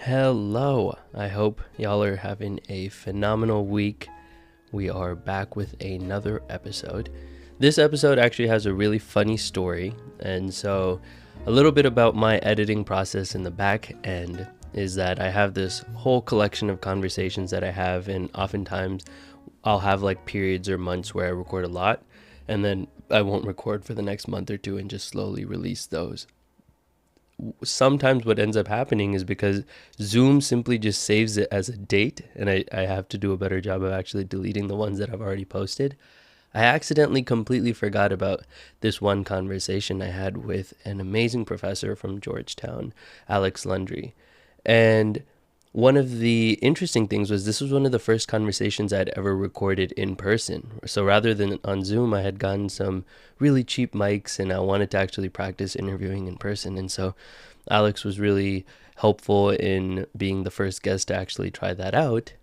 Hello. I hope y'all are having a phenomenal week. We are back with another episode. This episode actually has a really funny story, and so a little bit about my editing process in the back end is that I have this whole collection of conversations that I have, and oftentimes I'll have like periods or months where I record a lot, and then I won't record for the next month or two and just slowly release those. Sometimes what ends up happening is because Zoom simply just saves it as a date, and I have to do a better job of actually deleting the ones that I've already posted. I accidentally completely forgot about this one conversation I had with an amazing professor from Georgetown, Alex Lundry. And one of the interesting things was this was one of the first conversations I'd ever recorded in person. So rather than on Zoom, I had gotten some really cheap mics and I wanted to actually practice interviewing in person. And so Alex was really helpful in being the first guest to actually try that out.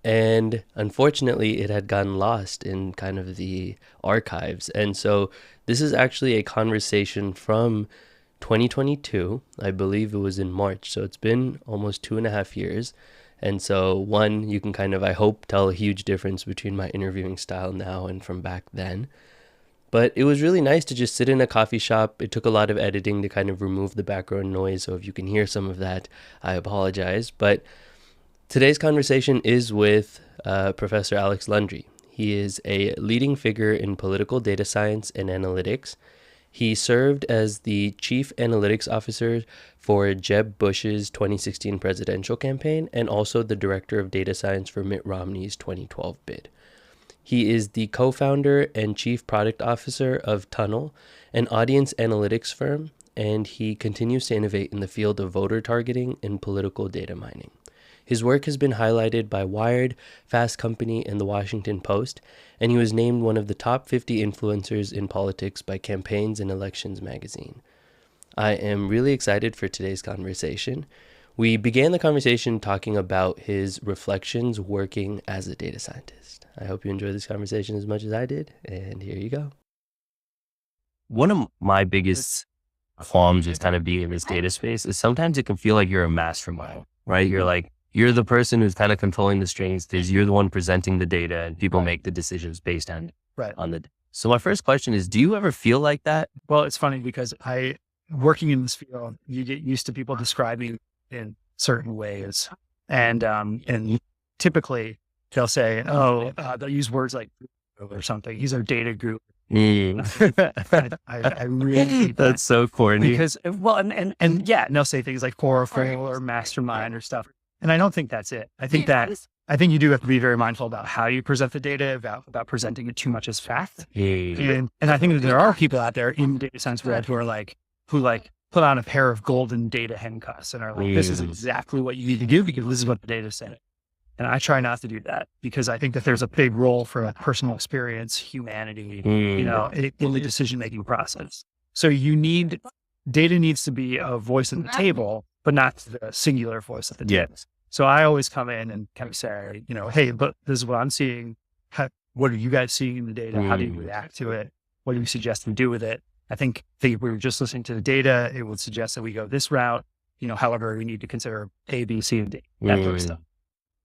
And unfortunately, it had gotten lost in kind of the archives. And so this is actually a conversation from 2022. I believe it was in March. So it's been almost 2.5 years. And so one, you can kind of, I hope, tell a huge difference between my interviewing style now and from back then. But it was really nice to just sit in a coffee shop. It took a lot of editing to kind of remove the background noise. So if you can hear some of that, I apologize. But today's conversation is with Professor Alex Lundry. He is a leading figure in political data science and analytics. He served as the chief analytics officer for Jeb Bush's 2016 presidential campaign and also the director of data science for Mitt Romney's 2012 bid. He is the co-founder and chief product officer of Tunnel, an audience analytics firm, and he continues to innovate in the field of voter targeting and political data mining. His work has been highlighted by Wired, Fast Company, and The Washington Post, and he was named one of the top 50 influencers in politics by Campaigns and Elections magazine. I am really excited for today's conversation. We began the conversation talking about his reflections working as a data scientist. I hope you enjoyed this conversation as much as I did, and here you go. One of my biggest qualms with kind of being in this data space is sometimes it can feel like you're a mastermind, right? You're the person who's kind of controlling the strings because you're the one presenting the data and people make the decisions based on the. So my first question is, do you ever feel like that? Well, it's funny because working in this field, you get used to people describing in certain ways. And typically they'll say, they'll use words like or something. He's our data guru. I really hate that. That's so corny. Because, and they'll say things like oracle or mastermind or stuff. And I don't think that's it. I think you do have to be very mindful about how you present the data, about presenting it too much as fact. And I think that there are people out there in the data science world who put on a pair of golden data handcuffs and are like, this is exactly what you need to do because this is what the data said. And I try not to do that because I think that there's a big role for personal experience, humanity, in the decision-making process. So data needs to be a voice at the table, but not the singular voice at the table. Yes. So I always come in and kind of say, hey, but this is what I'm seeing. What are you guys seeing in the data? How do you react to it? What do you suggest we do with it? I think if we were just listening to the data, it would suggest that we go this route. However, we need to consider A, B, C, and D, that sort of stuff.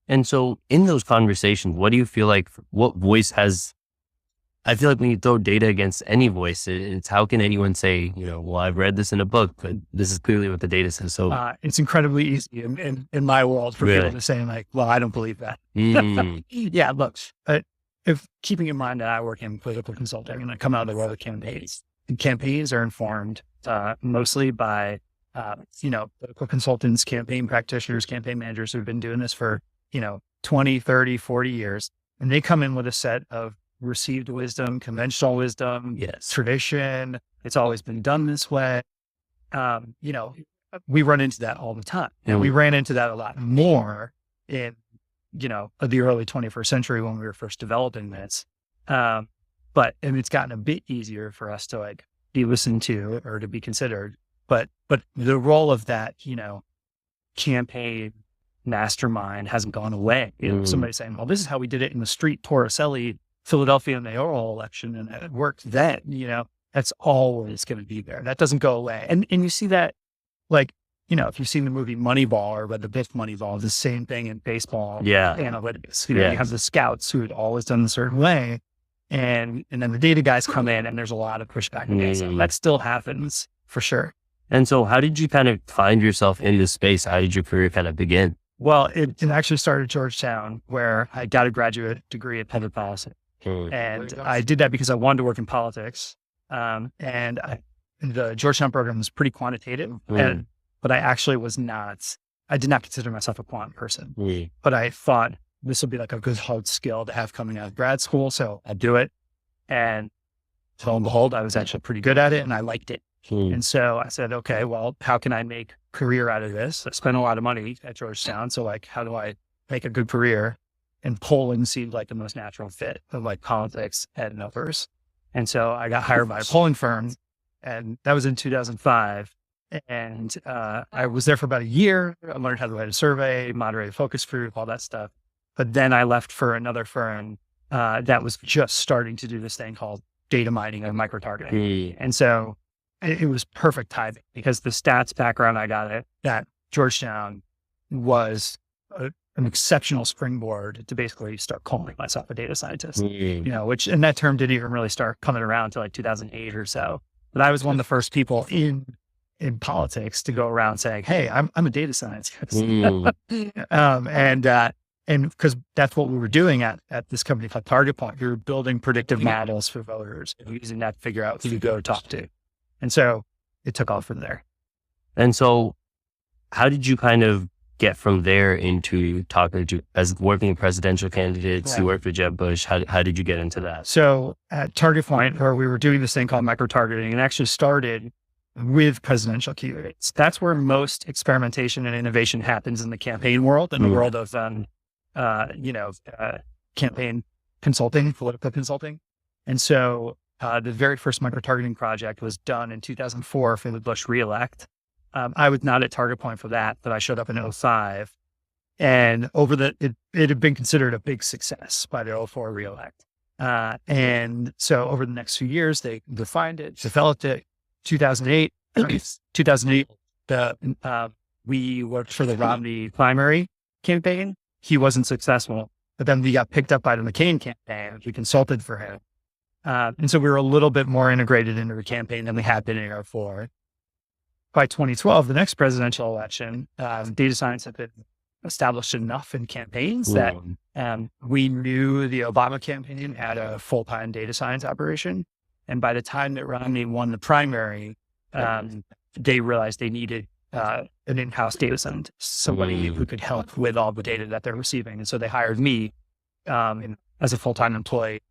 And so in those conversations, what do you feel like, what voice has, I feel like when you throw data against any voice, it's how can anyone say, well, I've read this in a book, but this is clearly what the data says. So it's incredibly easy in my world for people to say like, well, I don't believe that. Yeah, look, if keeping in mind that I work in political consulting and I come out of the world of campaigns, and campaigns are informed mostly by, political consultants, campaign practitioners, campaign managers who've been doing this for 20, 30, 40 years. And they come in with a set of received wisdom, conventional wisdom, tradition. It's always been done this way. We run into that all the time. And we ran into that a lot more in, the early 21st century when we were first developing this. And it's gotten a bit easier for us to be listened to or to be considered. But the role of that, campaign mastermind hasn't gone away. Somebody saying, well, this is how we did it in the street Torricelli, Philadelphia mayoral election. And it worked then, that's always going to be there. That doesn't go away. And you see that if you've seen the movie Moneyball or read the book Moneyball, it's the same thing in baseball analytics. You have the scouts who had always done a certain way, and then the data guys come in, and there's a lot of pushback against it. That still happens for sure. And so how did you kind of find yourself in this space? How did your career kind of begin? Well, it actually started at Georgetown, where I got a graduate degree in public policy. And I did that because I wanted to work in politics. And the Georgetown program was pretty quantitative, but I actually I did not consider myself a quant person, but I thought this would be like a good hard skill to have coming out of grad school. So I'd do it. And lo and behold, I was actually pretty good at it and I liked it. And so I said, okay, well, how can I make career out of this? I spent a lot of money at Georgetown. So like, how do I make a good career? And polling seemed like the most natural fit of like politics and numbers. And so I got hired by a polling firm, and that was in 2005. And I was there for about a year. I learned how to write a survey, moderate a focus group, all that stuff. But then I left for another firm that was just starting to do this thing called data mining and microtargeting. And so it was perfect timing, because the stats background I got at Georgetown was an exceptional springboard to basically start calling myself a data scientist, and that term didn't even really start coming around until like 2008 or so. But I was one of the first people in politics to go around saying, hey, I'm a data scientist. And because that's what we were doing at this company called Target Point. We were building predictive models for voters and using that to figure out who to go talk to. And so it took off from there. And so how did you kind of get from there into working with presidential candidates? You worked with Jeb Bush. How did you get into that? So at Target Point, where we were doing this thing called microtargeting, and actually started with presidential candidates. That's where most experimentation and innovation happens in the campaign world, in the world of, campaign consulting, political consulting. And so the very first microtargeting project was done in 2004 for the Bush reelect. I was not at Target Point for that, but I showed up in 2005, and it had been considered a big success by the 2004 reelect. And so over the next few years, they refined it, developed it. 2008, we worked for the Romney primary campaign. He wasn't successful, but then we got picked up by the McCain campaign. We consulted for him. And so we were a little bit more integrated into the campaign than we had been in 2004. By 2012, the next presidential election, data science had been established enough in campaigns that we knew the Obama campaign had a full-time data science operation. And by the time that Romney won the primary, they realized they needed an in-house data scientist, somebody who could help with all the data that they're receiving. And so they hired me as a full-time employee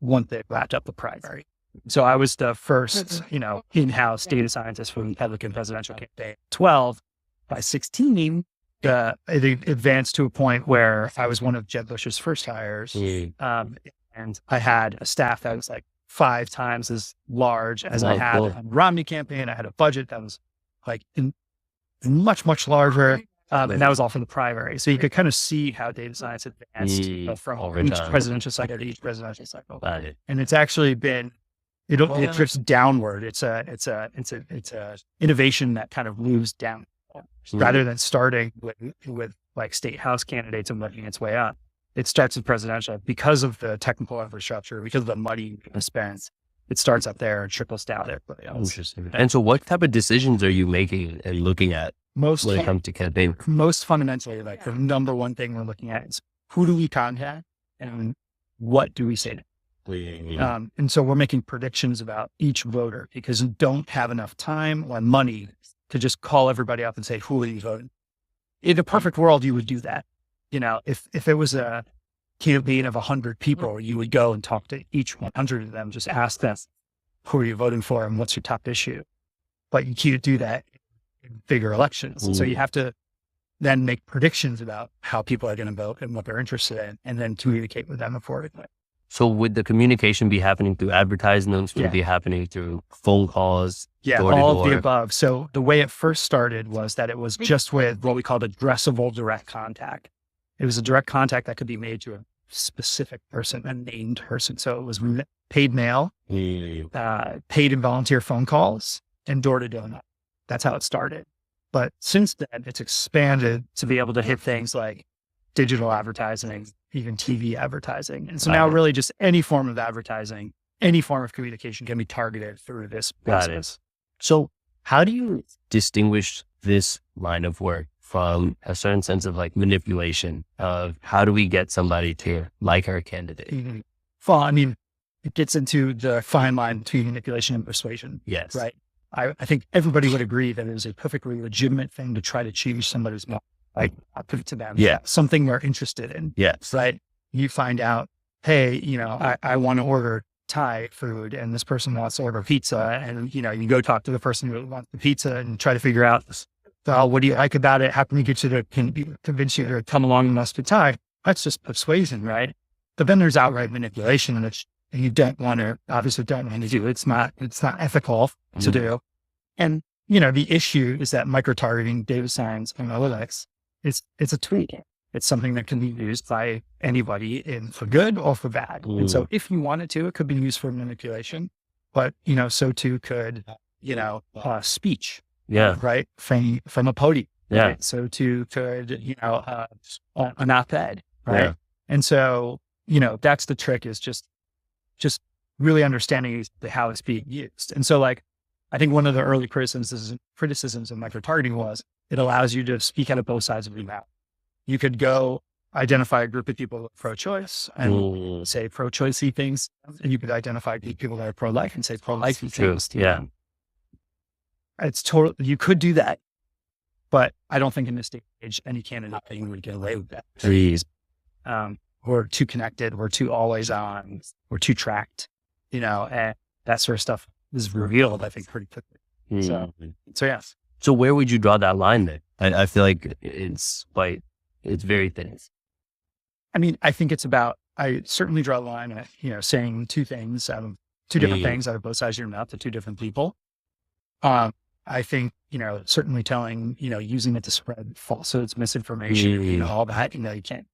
once they wrapped up the primary. So I was the first, in-house data scientist for the Republican presidential campaign. 12, by 16, it advanced to a point where I was one of Jeb Bush's first hires. And I had a staff that was like 5 times as large as I had on the Romney campaign. I had a budget that was like much, much larger. And that was all for the primary. So you could kind of see how data science advanced from each presidential cycle to each presidential cycle. And it's actually been, it drifts downward. It's a innovation that kind of moves down rather than starting with like state house candidates and working its way up. It starts with presidential because of the technical infrastructure, because of the money spent. It starts up there and trickles down to everybody else. Interesting. And so what type of decisions are you making and looking at when it comes to campaign? Most fundamentally, like the number one thing we're looking at is who do we contact and what do we say to them? And so we're making predictions about each voter because we don't have enough time or money to just call everybody up and say, who are you voting? In a perfect world, you would do that. If it was a campaign of 100 people, you would go and talk to each 100 of them, just ask them, who are you voting for and what's your top issue? But you can't do that in bigger elections. So you have to then make predictions about how people are going to vote and what they're interested in, and then communicate with them accordingly. So would the communication be happening through advertisements? Would it be happening through phone calls? Yeah, all of the above. So the way it first started was that it was just with what we called addressable direct contact. It was a direct contact that could be made to a specific person, a named person. So it was paid mail, paid and volunteer phone calls, and door-to-door. That's how it started. But since then, it's expanded to be able to hit things like digital advertising, even TV advertising. And so now really just any form of advertising, any form of communication can be targeted through this process. So how do you distinguish this line of work from a certain sense of like manipulation of how do we get somebody to like our candidate? Mm-hmm. Well, I mean, it gets into the fine line between manipulation and persuasion. Yes. Right. I think everybody would agree that it is a perfectly legitimate thing to try to change somebody's mind. Like, I put it to them. Yeah. Something they're interested in. Yes. Right. You find out, hey, I want to order Thai food and this person wants to order pizza. And, you go talk to the person who wants the pizza and try to figure out, what do you like about it? How can we get you to convince you to come along and us to Thai? That's just persuasion, right? But then there's outright manipulation, which you obviously don't want to do. It's not ethical to do. And, the issue is that microtargeting, data science, and analytics, it's a tool. It's something that can be used by anybody for good or for bad. And so if you wanted to, it could be used for manipulation, but, so too could, speech. Yeah. Right. From a podium. Yeah. Right? So too could, an op-ed. Right. Yeah. And so, that's the trick, is just really understanding how it's being used. And so I think one of the early criticisms of microtargeting was it allows you to speak out of both sides of your mouth. You could go identify a group of people pro-choice and say pro-choicey things, and you could identify people that are pro-life and say pro-lifey things. Yeah. It's you could do that, but I don't think in this day and age any candidate would get away with that. Please. We're too connected. We're too always on. We're too tracked, and that sort of stuff is revealed, I think, pretty quickly. So yeah. So where would you draw that line then? I feel like it's very thin. I mean, I think I certainly draw a line at, saying two different things out of both sides of your mouth to two different people. I think, certainly telling, using it to spread falsehoods, misinformation, all that, you can't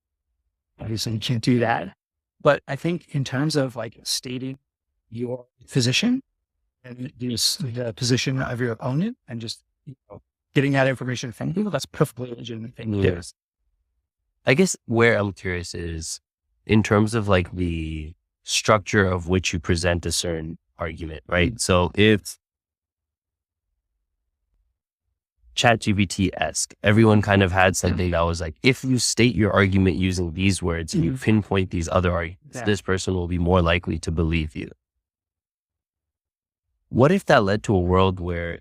do that. But I think in terms of stating your position and the position of your opponent and just, getting that information from people, that's a perfectly legitimate thing to do. I guess where I'm curious is in terms of the structure of which you present a certain argument, right? So if ChatGPT-esque, everyone kind of had something that was if you state your argument using these words and you pinpoint these other arguments, this person will be more likely to believe you. What if that led to a world where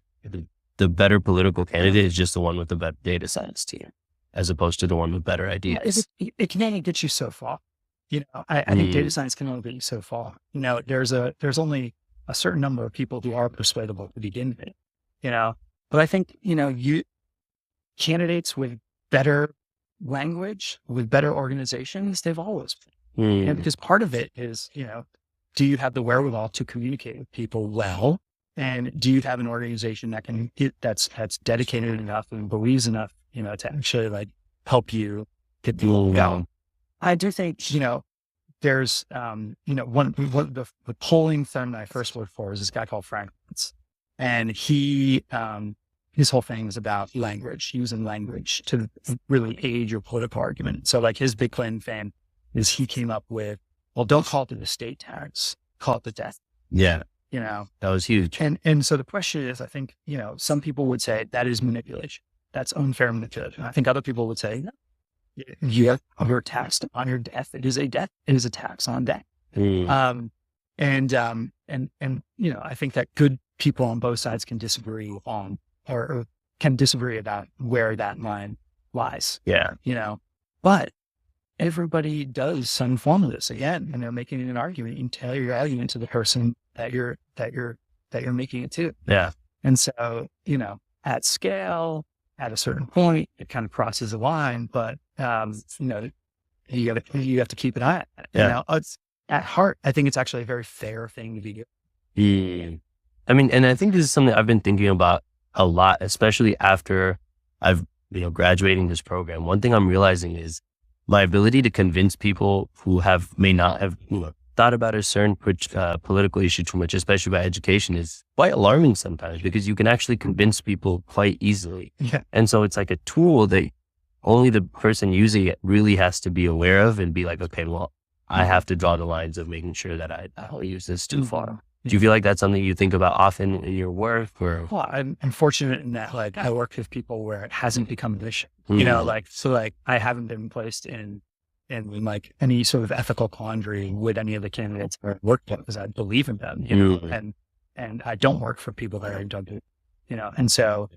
the better political candidate is just the one with the better data science team, as opposed to the one with better ideas? It can only get you so far. I think data science can only get you so far. There's only a certain number of people who are persuadable to begin with, But I think, candidates with better language, with better organizations, they've always been. And because part of it is, do you have the wherewithal to communicate with people well? And do you have an organization that's dedicated enough and believes enough, to actually help you get people going? I do think, there's, one of the polling firm I first worked for is this guy called Frank. And he, his whole thing is about language, using language to really aid your political argument. So his big claim to fame is he came up with, well, don't call it the estate tax, call it the death. Yeah. That was huge. And so the question is, I think, some people would say that is manipulation. That's unfair manipulation. I think other people would say, no, you're taxed on your death. It is a death. It is a tax on death. And I think that good people on both sides can disagree on, or can disagree about where that line lies. Yeah. But everybody does some form of this again, and they're making an argument. You can tell your argument to the person that you're making it to. Yeah. And so, at scale, at a certain point, it kind of crosses the line, but, you have to keep an eye on it. Yeah. It's at heart, I think it's actually a very fair thing to be doing. Yeah. I mean, and I think this is something I've been thinking about a lot, especially after I've, graduating this program. One thing I'm realizing is my ability to convince people who may not have thought about a certain political issue too much, especially about education, is quite alarming sometimes because you can actually convince people quite easily. Yeah. And so it's like a tool that only the person using it really has to be aware of and be like, okay, well, I have to draw the lines of making sure that I don't use this too far. Do you feel like that's something you think about often in your work? Or? Well, I'm fortunate in that, like, I work with people where it hasn't become an issue, you know, like, so like I haven't been placed in like any sort of ethical quandary with any of the candidates I work with because I believe in them, you know, and I don't work for people that I don't do, you know, and so,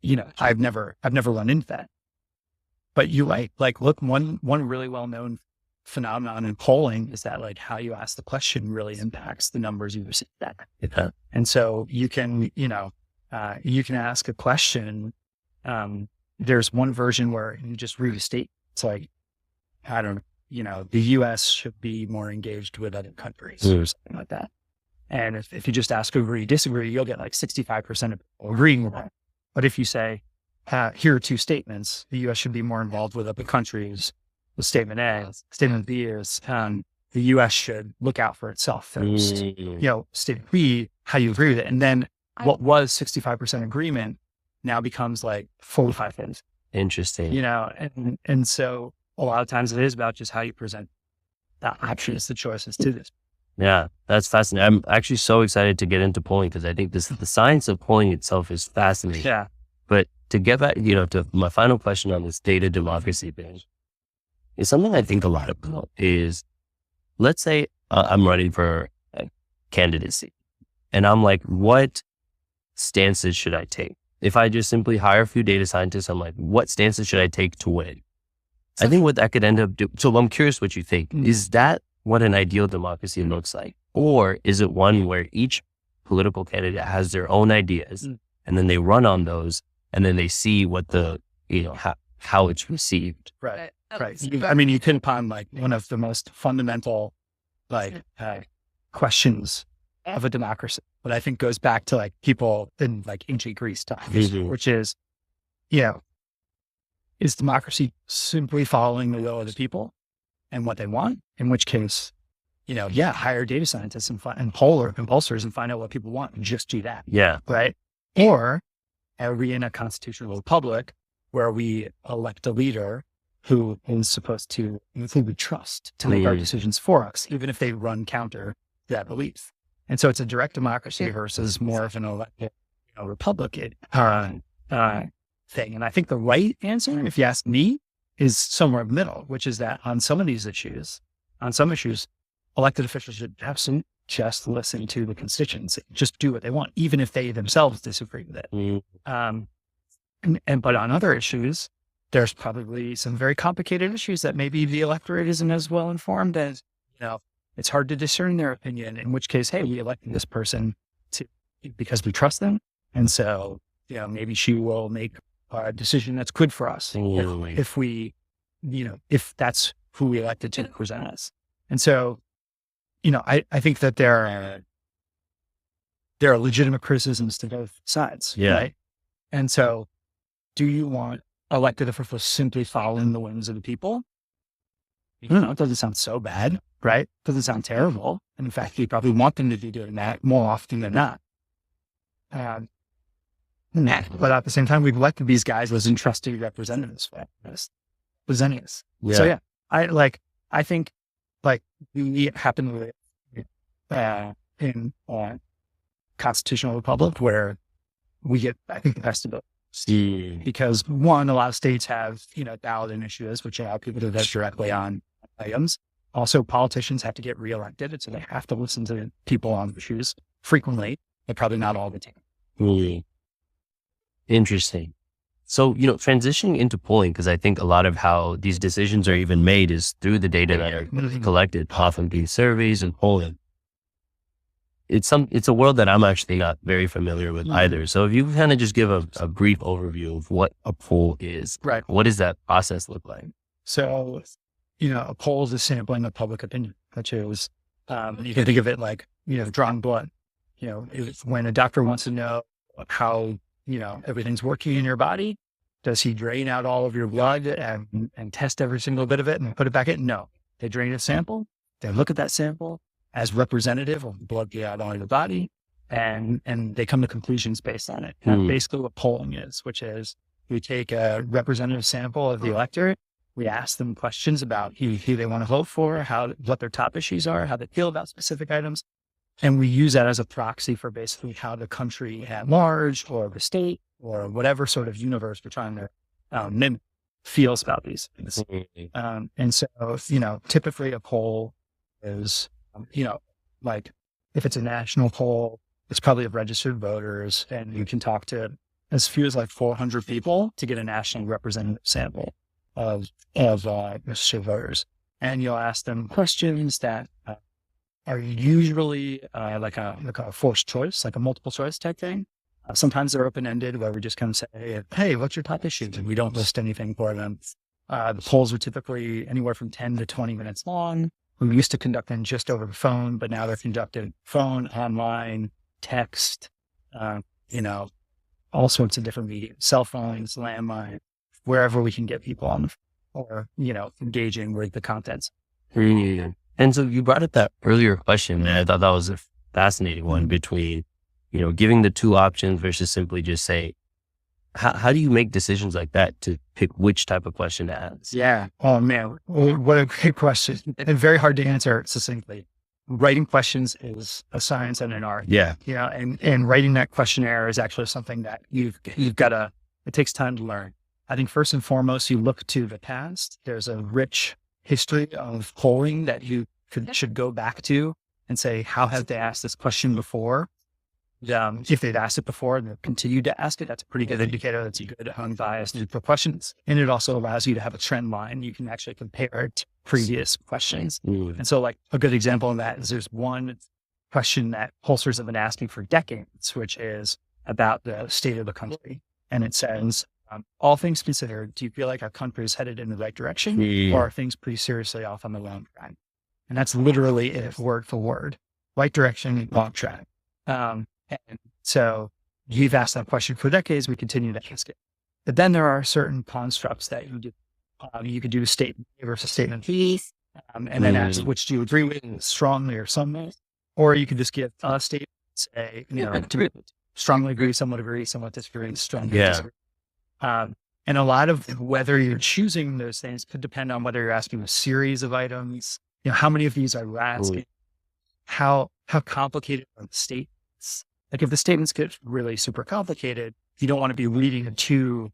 you know, I've never run into that. But you're right. Like, look, one really well-known phenomenon in polling is that, like, how you ask the question really impacts the numbers you receive back. Yeah. And so you can, you know, you can ask a question. There's one version where you just read a statement. It's like, I don't know, you know, the US should be more engaged with other countries or something like that. And if you just ask agree, disagree, you'll get like 65% of people agreeing with that. But if you say, here are two statements, the US should be more involved with other countries, with statement A, statement B is, the US should look out for itself first. You know, statement B, how you agree with it. And then what was 65% agreement now becomes like 45 things. Interesting. You know, and so a lot of times it is about just how you present the options, the choices to this. Yeah, that's fascinating. I'm actually so excited to get into polling because I think the science of polling itself is fascinating. Yeah. But to get back, you know, to my final question on this data democracy thing is something I think a lot about is, let's say I'm running for a candidacy and I'm like, what stances should I take? If I just simply hire a few data scientists, I'm like, what stances should I take to win? I think what that could end up doing. So I'm curious what you think. Is that what an ideal democracy looks like? Or is it one where each political candidate has their own ideas and then they run on those and then they see what the, you know, how it's received? Right. I mean, you can upon like one of the most fundamental, like, questions of a democracy, but I think goes back to like people in like ancient Greece times, which is, you know, is democracy simply following the will of the people and what they want? In which case, you know, hire data scientists and pollsters and find out what people want and just do that. Yeah. Right. Or are we in a constitutional republic where we elect a leader who is supposed to, who we trust to make our decisions for us, even if they run counter to that belief? And so it's a direct democracy versus more of an elected, you know, Republican thing. And I think the right answer, if you ask me, is somewhere in the middle, which is that on some of these issues, on some issues, elected officials should absolutely just listen to the constituents, just do what they want, even if they themselves disagree with it. But on other issues, there's probably some very complicated issues that maybe the electorate isn't as well informed as, you know, it's hard to discern their opinion, in which case, hey, we elected this person because we trust them. And so, you know, maybe she will make a decision that's good for us if we, you know, if that's who we elected to represent us. And so, you know, I think that there are legitimate criticisms to both sides. Yeah. Right? And so do you want elected officials simply following the whims of the people? I don't know. It doesn't sound so bad, right? It doesn't sound terrible. And in fact, you probably want them to be doing that more often than not. But at the same time, we've elected these guys as entrusted representatives presenting us. Yeah. So I think like we happen with in constitutional republic where we get, I think, the best of both. Because one, a lot of states have, you know, ballot initiatives, which allow people to vote directly on items. Also, politicians have to get reelected, and so they have to listen to people on issues frequently, but probably not all the time. Interesting. So, you know, transitioning into polling, because I think a lot of how these decisions are even made is through the data that are collected, often being surveys and polling. It's a world that I'm actually not very familiar with either. So if you kind of just give a brief overview of what a poll is, right? What does that process look like? So, you know, a poll is a sampling of public opinion, which is, you can think of it like, you know, drawing blood. You know, when a doctor wants to know how, you know, everything's working in your body, does he drain out all of your blood and test every single bit of it and put it back in? No, they drain a sample. They look at that sample as representative of the blood got on the body, and they come to conclusions based on it. And that's basically what polling is, which is we take a representative sample of the electorate. We ask them questions about who they want to vote for, what their top issues are, how they feel about specific items. And we use that as a proxy for basically how the country at large or the state or whatever sort of universe we're trying to mimic feels about these things. And so, typically a poll is, like if it's a national poll, it's probably of registered voters, and you can talk to as few as like 400 people to get a nationally representative sample of registered voters. And you'll ask them questions that are usually like a forced choice, like a multiple choice type thing. Sometimes they're open-ended where we just kind of say, hey, what's your top issues? And we don't list anything for them. The polls are typically anywhere from 10 to 20 minutes long. We used to conduct them just over the phone, but now they're conducted phone, online, text, all sorts of different media, cell phones, landline, wherever we can get people on, or, engaging with the contents. And so you brought up that earlier question, and I thought that was a fascinating one between, giving the two options versus simply just say, how do you make decisions like that to pick which type of question to ask? Yeah. Oh man, what a great question, and very hard to answer succinctly. Writing questions is a science and an art. Yeah. And writing that questionnaire is actually something that you've got to, it takes time to learn. I think first and foremost, you look to the past. There's a rich history of polling that you should go back to and say, how have they asked this question before? If they've asked it before and they've continued to ask it, that's a pretty good indicator. That's a good unbiased neutral questions. And it also allows you to have a trend line. You can actually compare it to previous questions. And so like a good example of that is there's one question that pollsters have been asking for decades, which is about the state of the country. And it says, all things considered, do you feel like our country is headed in the right direction, or are things pretty seriously off on the wrong track? And that's literally it, word for word. Right direction, wrong track. And so you've asked that question for decades, we continue to ask it. But then there are certain constructs that you do. You could do a statement A versus statement B, and then ask which do you agree with, strongly or somewhat. Or you could just give a statement, say, strongly agree, somewhat disagree, strongly disagree. And a lot of whether you're choosing those things could depend on whether you're asking a series of items, how many of these are you asking, how complicated are the statements. Like if the statements get really super complicated, you don't want to be reading to,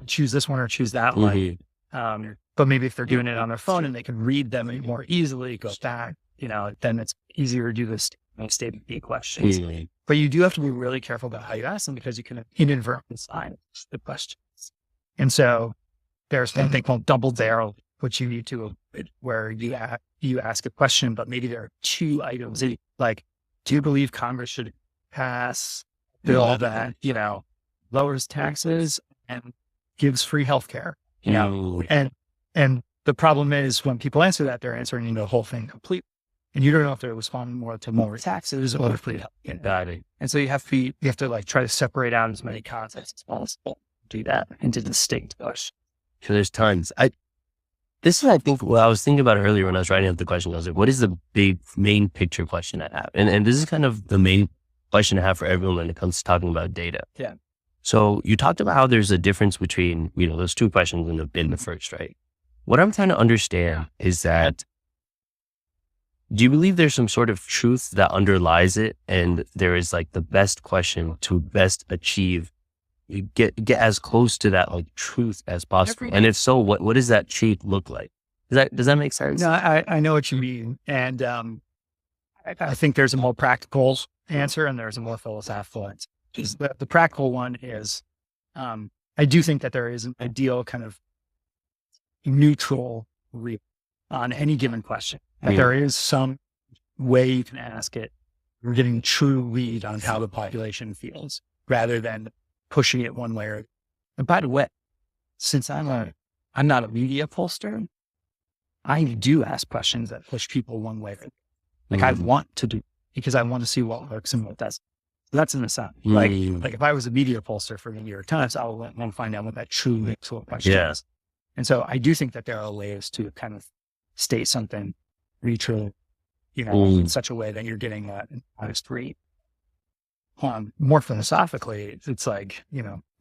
choose this one or choose that one. But maybe if they're doing it on their phone and they can read them more easily, go back, then it's easier to do this statement B questions. But you do have to be really careful about how you ask them because you can inadvertently sign the questions. And so there's one thing called double barrel, which you need to avoid, where you ask a question, but maybe there are two items like, do you believe Congress should pass a bill that, lowers taxes and gives free healthcare? And the problem is when people answer that, they're answering the whole thing completely. And you don't know if they're responding more to more taxes or free healthcare. And so you have to like try to separate out as many concepts as possible. Do that into distinct questions. So there's tons. This is, I think, what I was thinking about earlier when I was writing up the question. I was like, what is the big main picture question I have? And this is kind of the main question I have for everyone when it comes to talking about data. Yeah. So you talked about how there's a difference between, those two questions in the first, right? What I'm trying to understand is that, do you believe there's some sort of truth that underlies it? And there is like the best question to best achieve, you get as close to that like truth as possible. And if so, what does that truth look like? Does that make sense? No, I know what you mean. And I think there's a more practical answer and there's a more philosophical answer. The practical one is, I do think that there is an ideal kind of neutral read on any given question. That there is some way you can ask it. You're getting true read on how the population feels rather than pushing it one way or. And by the way, since I'm not a media pollster, I do ask questions that push people one way or like I want to do because I want to see what works and what doesn't. That's an aside. Like if I was a media pollster for the New York Times, I would want to find out what that true neutral question is. And so I do think that there are ways to kind of state something retrue, in such a way that you're getting an honest read. More philosophically, it's like,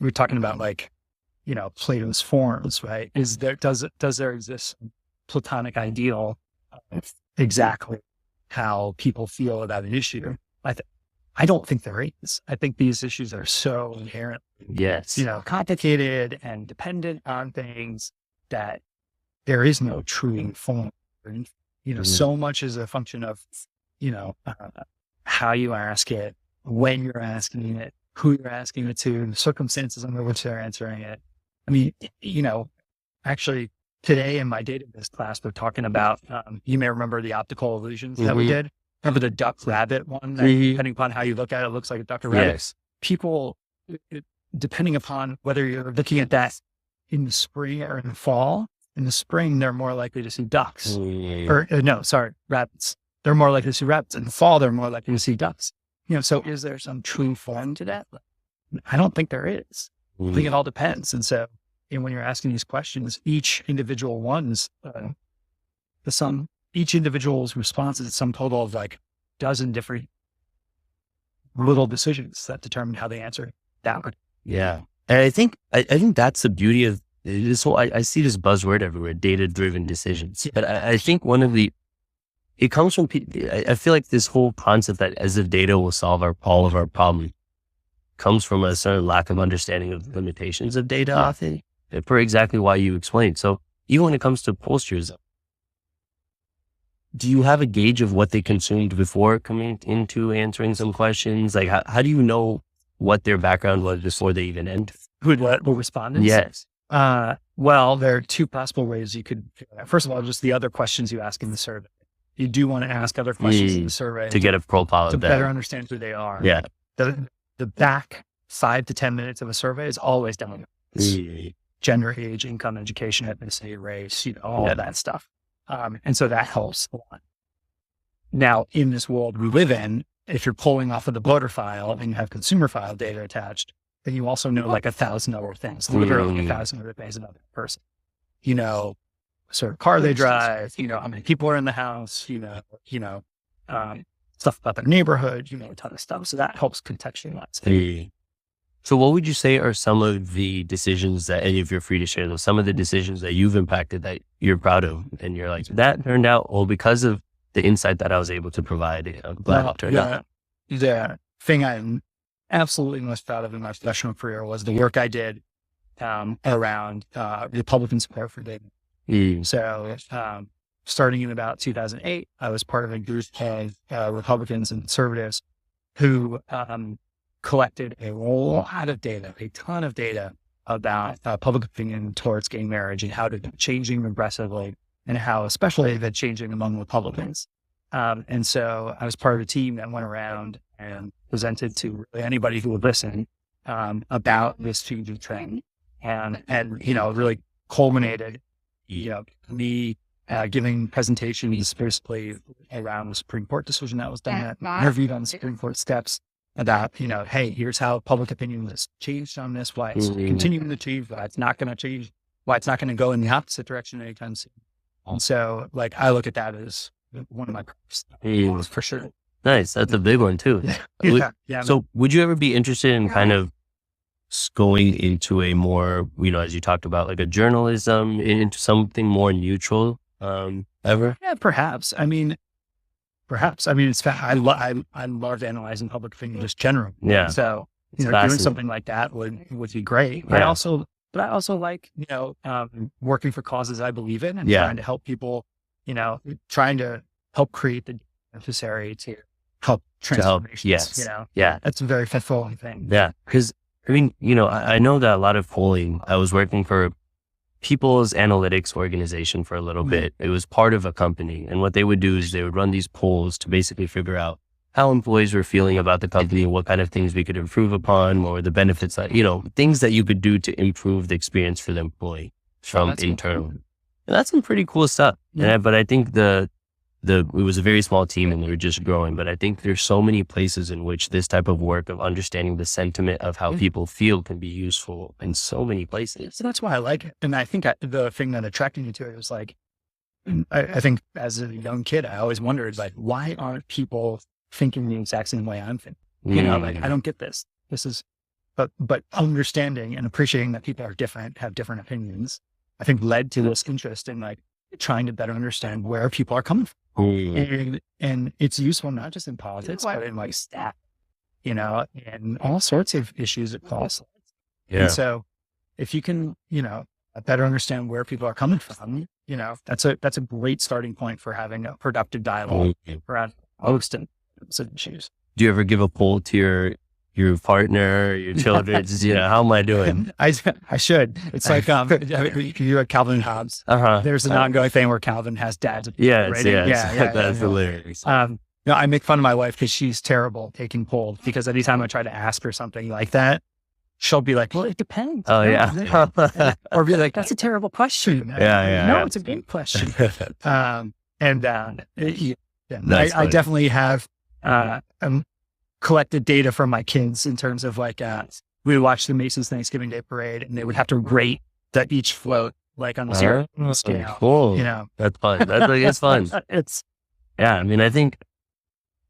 we're talking about like, Plato's forms, right? Does there exist a Platonic ideal of exactly how people feel about an issue? I don't think there is. I think these issues are so inherently, complicated and dependent on things that there is no true form. So much is a function of, how you ask it, when you're asking it, who you're asking it to, the circumstances under which they're answering it. I mean, actually today in my database class, we're talking about, you may remember the optical illusions that we did. Remember the duck rabbit one that depending upon how you look at it, looks like a duck or rabbit. Yes. People, depending upon whether you're looking at that in the spring or in the fall, in the spring, they're more likely to see ducks rabbits. They're more likely to see rabbits. In the fall, they're more likely to see ducks. So is there some true form to that? I don't think there is. I think it all depends. And so, when you're asking these questions, each individual each individual's response is a sum total of like dozen different little decisions that determine how they answer that. Yeah. And I think that's the beauty of this whole, I see this buzzword everywhere, data-driven decisions. But I think it comes from, I feel like this whole concept that as if data will solve all of our problems comes from a certain lack of understanding of the limitations of data often, for exactly why you explained. So even when it comes to pollsters, do you have a gauge of what they consumed before coming into answering some questions? Like how do you know what their background was before they even entered? Who respondents? Yes. Well, there are two possible ways you could, first of all, just the other questions you ask in the survey. You do want to ask other questions in the survey to get a profile to of them. better understand who they are. Yeah. The back 5 to 10 minutes of a survey is always done. Gender, age, income, education, ethnicity, race, all of that stuff. And so that helps a lot. Now, in this world we live in, if you're pulling off of the voter file and you have consumer file data attached, then you also know like 1,000 other things, literally 1,000 other things about that person. What sort of car they drive, how many people are in the house, stuff about their neighborhood, a ton of stuff. So that helps contextualize. So what would you say are some of the decisions that, and if you're free to share those, some of the decisions that you've impacted that you're proud of and you're like, that turned out, well, because of the insight that I was able to provide, I'm glad it turned out. The thing I'm absolutely most proud of in my professional career was the work I did around Republican support for data. So starting in about 2008, I was part of a group of Republicans and conservatives who collected a lot of data, a ton of data about public opinion towards gay marriage and how it's changing aggressively and how especially that changing among Republicans. And so I was part of a team that went around and presented to really anybody who would listen about this changing trend and really culminated, me giving presentations basically around the Supreme Court decision that was done, that interviewed on the Supreme Court steps about, hey, here's how public opinion has changed on this, why it's continuing to change, why it's not going to change, why it's not going to go in the opposite direction anytime soon. And so, I look at that as one of my purposes, for sure. Nice. That's a big one too. So would you ever be interested in kind of going into a more, as you talked about, like a journalism, into something more neutral, ever? Yeah, perhaps. It's I love analyzing public opinion just generally. Yeah. So, doing something like that would be great. Yeah. But I also like, working for causes I believe in and trying to help people, trying to help create the necessary to help transformations. Yes. That's a very fulfilling thing. Yeah. Because, I know that a lot of polling, I was working for People's Analytics organization for a little bit. It was part of a company. And what they would do is they would run these polls to basically figure out how employees were feeling about the company, what kind of things we could improve upon, or the benefits that, things that you could do to improve the experience for the employee from internal. And that's some pretty cool stuff. Yeah. But I think it was a very small team and we were just growing, but I think there's so many places in which this type of work of understanding the sentiment of how people feel can be useful in so many places. So that's why I like it. And I think the thing that attracted me to it was I think as a young kid, I always wondered, like, why aren't people thinking the exact same way I'm thinking? You know, like, I don't get this. This is, but understanding and appreciating that people are different, have different opinions, I think led to this interest in like trying to better understand where people are coming from. And it's useful not just in politics, but in like stat, you know, and all sorts of issues across. Yeah. And so if you can, you know, better understand where people are coming from, you know, that's a great starting point for having a productive dialogue around most of issues. Do you ever give a poll to your partner, your children? You know, how am I doing? I should. It's like, you had Calvin and Hobbes. There's an ongoing thing where Calvin has dads. Yes. That's hilarious. No, I make fun of my wife because she's terrible taking polls, because anytime I try to ask her something like that, she'll be like, well, it depends. Oh, yeah. Or be like, that's a terrible question. No, it's a good question. I definitely have collected data from my kids in terms of like, we would watch the Masons Thanksgiving Day Parade, and they would have to rate that each float like on the 0 scale. Cool. You know, that's fun. It's fun. I mean, I think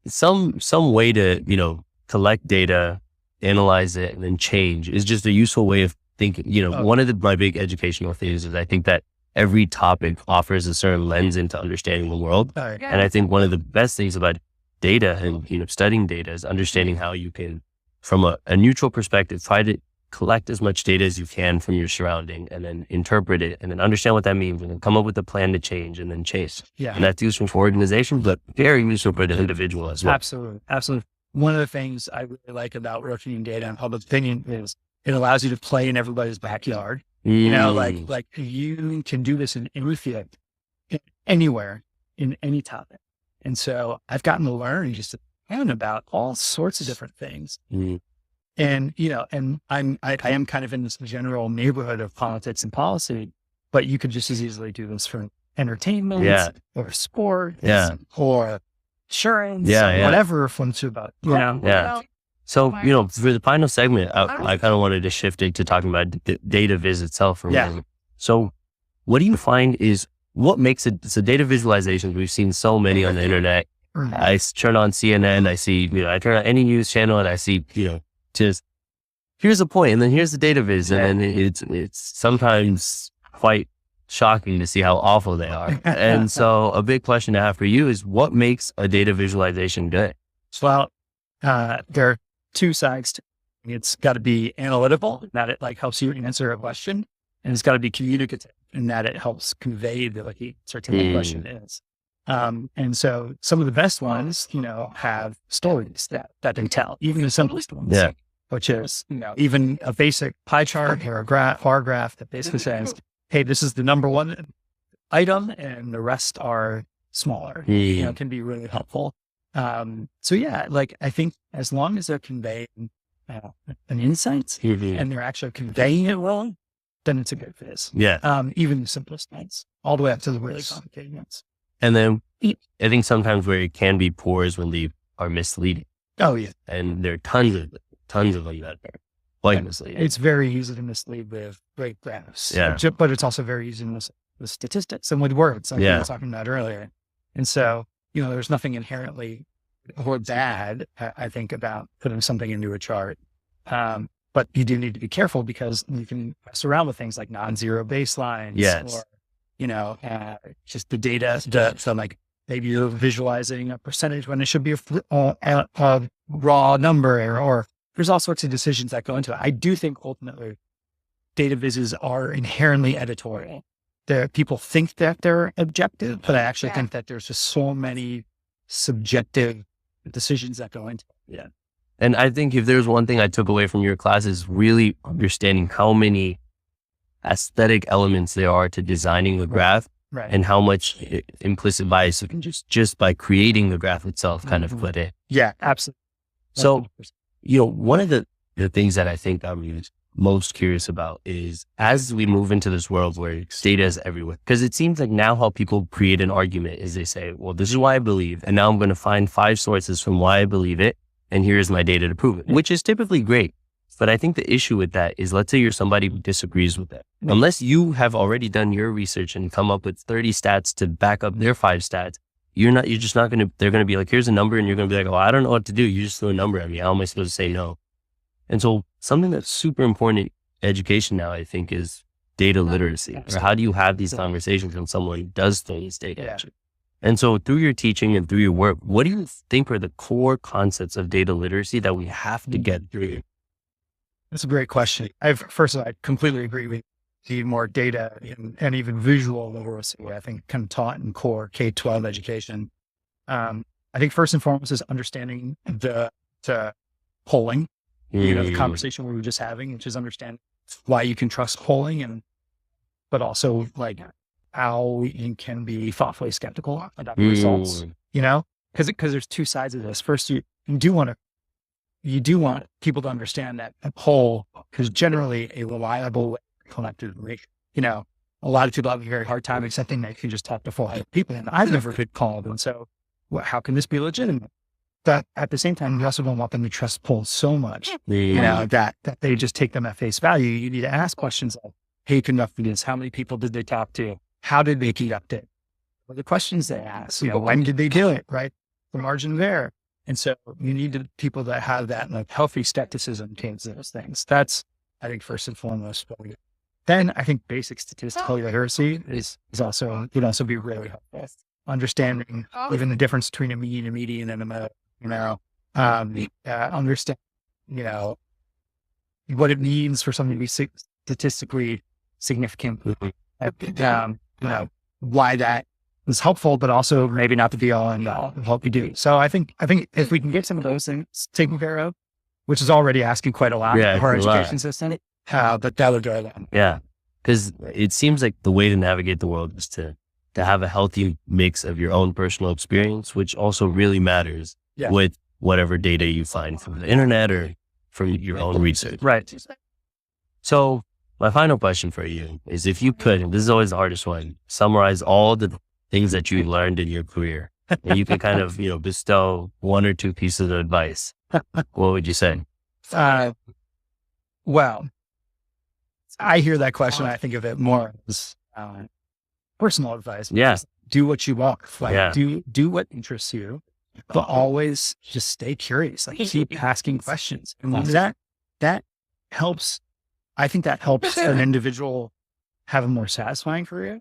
some way to, you know, collect data, analyze it, and then change is just a useful way of thinking. You know, one of my big educational things is I think that every topic offers a certain lens into understanding the world. And I think one of the best things about data and, you know, studying data is understanding how you can, from a neutral perspective, try to collect as much data as you can from your surrounding, and then interpret it, and then understand what that means, and then come up with a plan to change, and then chase. Yeah. And that's useful for organizations, but very useful for the individual as well. Absolutely. One of the things I really like about working in data and public opinion is it allows you to play in everybody's backyard. You know, like you can do this in any field, anywhere, in any topic. And so I've gotten to learn just about all sorts of different things. And, you know, and I am kind of in this general neighborhood of politics and policy, but you could just as easily do this for entertainment or sports or insurance, whatever floats you about, you know? Yeah. So, you know, for the final segment, I kind of wanted to shift it to talking about data viz itself. So what do you find is what makes it, so data visualizations, we've seen so many on the internet. I turn on CNN, I see, you know, I turn on any news channel and I see, you know, just here's a point, and then here's the data viz, and then it's sometimes quite shocking to see how awful they are. And so a big question I have for you is, what makes a data visualization good? Well, there are two sides to it. It's got to be analytical, in that it like helps you answer a question, and it's got to be communicative, in that it helps convey the answer to the question is. And so some of the best ones, you know, have stories that they tell, even the simplest ones. Which is, you know, even a basic pie chart or a bar graph that basically says, hey, this is the number one item and the rest are smaller, you know, can be really helpful. So yeah, like I think as long as they're conveying an insight and they're actually conveying it well, then it's a good fit. Even the simplest ones, all the way up to the really complicated ones. And then I think sometimes where it can be poor is when they are misleading. And there are tons of them that are quite misleading. It's very easy to mislead with great graphs. But it's also very easy to mislead with statistics and with words, like we were talking about earlier. And so, you know, there's nothing inherently or bad, I think, about putting something into a chart. But you do need to be careful, because you can mess around with things like non-zero baselines or, you know, just the data. So like maybe you're visualizing a percentage when it should be a raw number, or there's all sorts of decisions that go into it. I do think ultimately data vises are inherently editorial. People think that they're objective, but I actually think that there's just so many subjective decisions that go into it. And I think if there's one thing I took away from your class is really understanding how many aesthetic elements there are to designing the graph, and how much implicit bias you can just by creating the graph itself kind of put in. Absolutely. So, you know, one of the things that I think I'm most curious about is, as we move into this world where data is everywhere, because it seems like now how people create an argument is they say, well, this is why I believe, and now I'm going to find 5 sources from why I believe it, and here's my data to prove it, which is typically great. But I think the issue with that is, let's say you're somebody who disagrees with that. Unless you have already done your research and come up with 30 stats to back up their 5 stats, you're just not going to, they're going to be like, here's a number. And you're going to be like, oh, I don't know what to do. You just threw a number at me. How am I supposed to say no? And so something that's super important in education now, I think, is data literacy. Or how do you have these conversations when someone does things data? And so through your teaching and through your work, what do you think are the core concepts of data literacy that we have to get through? That's a great question. First of all, I completely agree with the more data and even visual literacy, I think, kind of taught in core K-12 education. I think first and foremost is understanding the polling, the conversation we were just having, which is understand why you can trust polling, but also like how you can be thoughtfully skeptical about the results, because there's two sides of this. First, you do want people to understand that a poll is generally a reliable collective information. A lot of people have a very hard time accepting that you can just talk to 400 people, and I've never been called. And so, how can this be legitimate? But at the same time, you also don't want them to trust polls so much, that they just take them at face value. You need to ask questions like, who conducted this? How many people did they talk to? How did they conduct it? What are the questions they ask? When did they do it? Right? The margin there. And so you need people that have that like healthy skepticism towards those things. That's, I think, first and foremost. Then I think basic statistical literacy would also be really helpful. Understanding even the difference between a mean, a median, and a mode. Understand, what it means for something to be statistically significant. Why that is helpful, but also maybe not the be all and all of what we do. So I think if we can get some of those things taken care of, which is already asking quite a lot of our education system, but that would go down. Yeah. Because it seems like the way to navigate the world is to have a healthy mix of your own personal experience, which also really matters with whatever data you find from the internet or from your own research. Right. So my final question for you is, if you could, and this is always the hardest one, summarize all the things that you learned in your career, and you could kind of, bestow 1 or 2 pieces of advice, what would you say? Well, I hear that question. I think of it more as personal advice. Yeah. Do what you want. Do what interests you, but always just stay curious. Like, keep asking questions. And that helps. I think that helps an individual have a more satisfying career.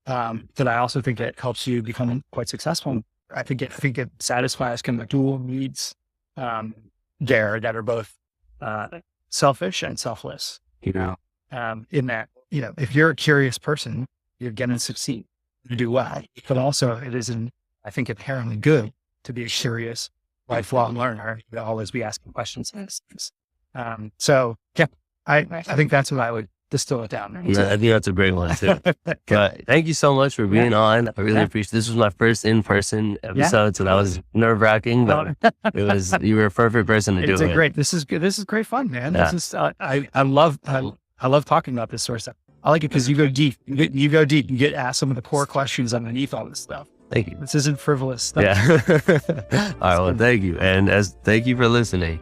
But I also think it helps you become quite successful. I think it satisfies kind of dual needs there that are both selfish and selfless. In that, if you're a curious person, you're going to succeed, to do well. But also, it is, I think, inherently good to be a curious, lifelong learner. To always be asking questions. I think that's what I would distill it down. I think that's a great one too. But thank you so much for being on. I really appreciate it. This was my first in-person episode, so that was nerve-wracking, but you were a perfect person to do it. This is good. This is great fun, man. This is, I love talking about this sort of stuff. I like it because you go deep. You go deep. You get asked some of the core questions underneath all this stuff. Thank you. This isn't frivolous stuff. Yeah. All right. Well, thank you. And thank you for listening.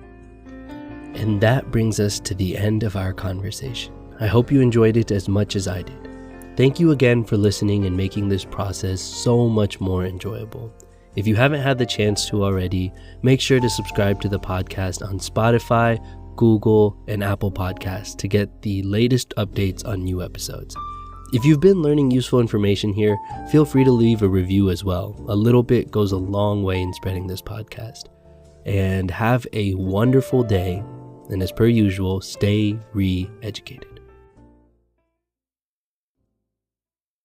And that brings us to the end of our conversation. I hope you enjoyed it as much as I did. Thank you again for listening and making this process so much more enjoyable. If you haven't had the chance to already, make sure to subscribe to the podcast on Spotify, Google, and Apple Podcasts to get the latest updates on new episodes. If you've been learning useful information here, feel free to leave a review as well. A little bit goes a long way in spreading this podcast. And have a wonderful day. And as per usual, stay re-educated.